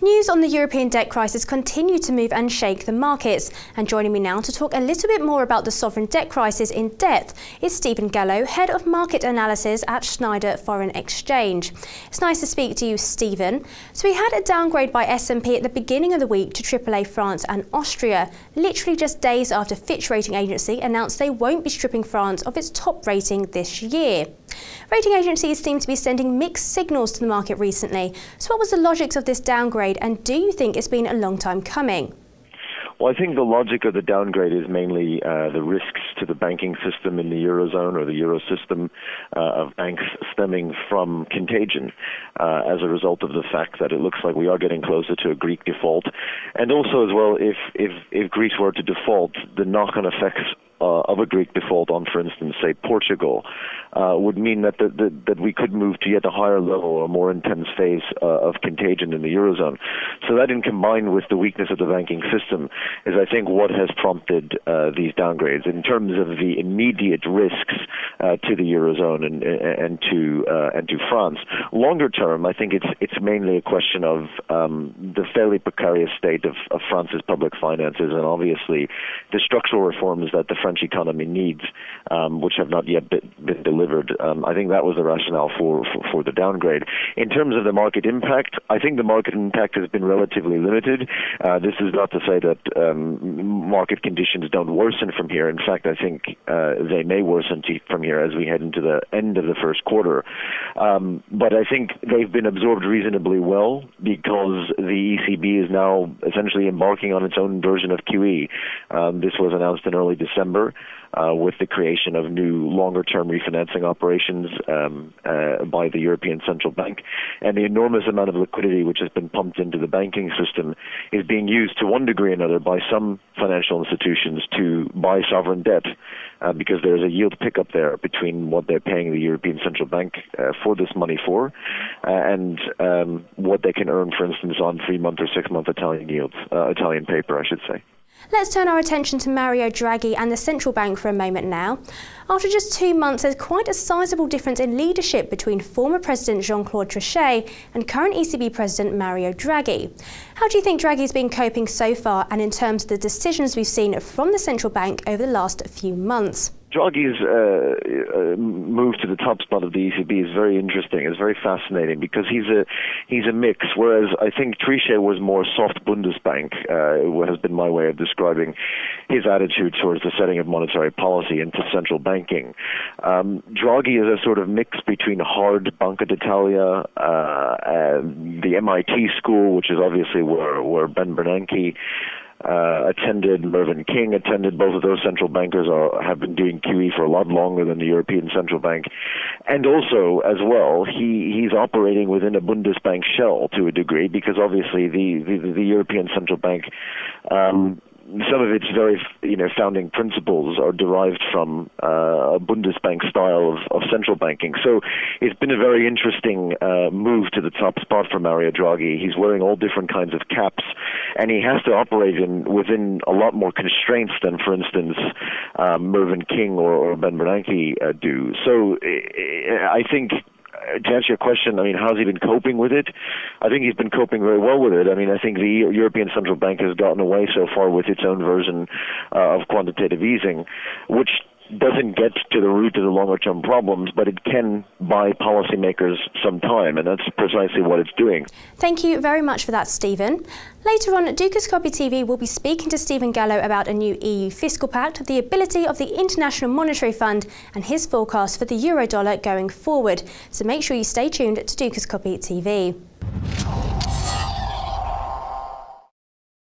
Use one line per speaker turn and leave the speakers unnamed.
News on the European debt crisis continue to move and shake the markets. And joining me now to talk a little bit more about the sovereign debt crisis in depth is Stephen Gallo, Head of Market Analysis at Schneider Foreign Exchange. It's nice to speak to you, Stephen. So we had a downgrade by S&P at the beginning of the week to AAA France and Austria, literally just days after Fitch Rating Agency announced they won't be stripping France of its top rating this year. Rating agencies seem to be sending mixed signals to the market recently. So what was the logic of this downgrade, and do you think it's been a long time coming?
Well, I think the logic of the downgrade is mainly the risks to the banking system in the Eurozone or the Euro system of banks stemming from contagion as a result of the fact that it looks like we are getting closer to a Greek default. And also as well, if Greece were to default, the knock-on effects of a Greek default on, for instance, say Portugal, would mean that we could move to yet a higher level or more intense phase of contagion in the Eurozone. So that, in combined with the weakness of the banking system, is I think what has prompted these downgrades in terms of the immediate risks to the Eurozone and to France. Longer term, I think it's mainly a question of the fairly precarious state of France's public finances, and obviously the structural reforms that the French economy needs, which have not yet been delivered. I think that was the rationale for the downgrade. In terms of the market impact, I think the market impact has been relatively limited. This is not to say that market conditions don't worsen from here. In fact, I think they may worsen from here as we head into the end of the first quarter. But I think they've been absorbed reasonably well because the ECB is now essentially embarking on its own version of QE. This was announced in early December with the creation of new longer-term refinancing operations by the European Central Bank. And the enormous amount of liquidity which has been pumped into the banking system is being used to one degree or another by some financial institutions to buy sovereign debt because there's a yield pickup there between what they're paying the European Central Bank for this money for and what they can earn, for instance, on 3-month or 6-month Italian yields, Italian paper, I should say.
Let's turn our attention to Mario Draghi and the central bank for a moment now. After just 2 months, there's quite a sizable difference in leadership between former President Jean-Claude Trichet and current ECB President Mario Draghi. How do you think Draghi's been coping so far, and in terms of the decisions we've seen from the central bank over the last few months?
Draghi's move to the top spot of the ECB is very interesting. It's very fascinating because he's a mix. Whereas I think Trichet was more soft Bundesbank, has been my way of describing his attitude towards the setting of monetary policy and to central banking. Draghi is a sort of mix between hard Banca d'Italia, the MIT school, which is obviously where Ben Bernanke attended, Mervyn King attended. Both of those central bankers have been doing QE for a lot longer than the European Central Bank. And also, as well, he's operating within a Bundesbank shell to a degree because obviously the European Central Bank, some of its very founding principles are derived from a Bundesbank style of central banking. So it's been a very interesting move to the top spot for Mario Draghi. He's wearing all different kinds of caps, and he has to operate within a lot more constraints than, for instance, Mervyn King or Ben Bernanke do. So I think, to answer your question, how's he been coping with it? I think he's been coping very well with it. I think the European Central Bank has gotten away so far with its own version of quantitative easing, which doesn't get to the root of the longer-term problems, but it can buy policymakers some time, and that's precisely what it's doing.
Thank you very much for that, Stephen. Later on, DukascopyTV will be speaking to Stephen Gallo about a new EU fiscal pact, the ability of the International Monetary Fund, and his forecast for the euro-dollar going forward. So make sure you stay tuned to DukascopyTV.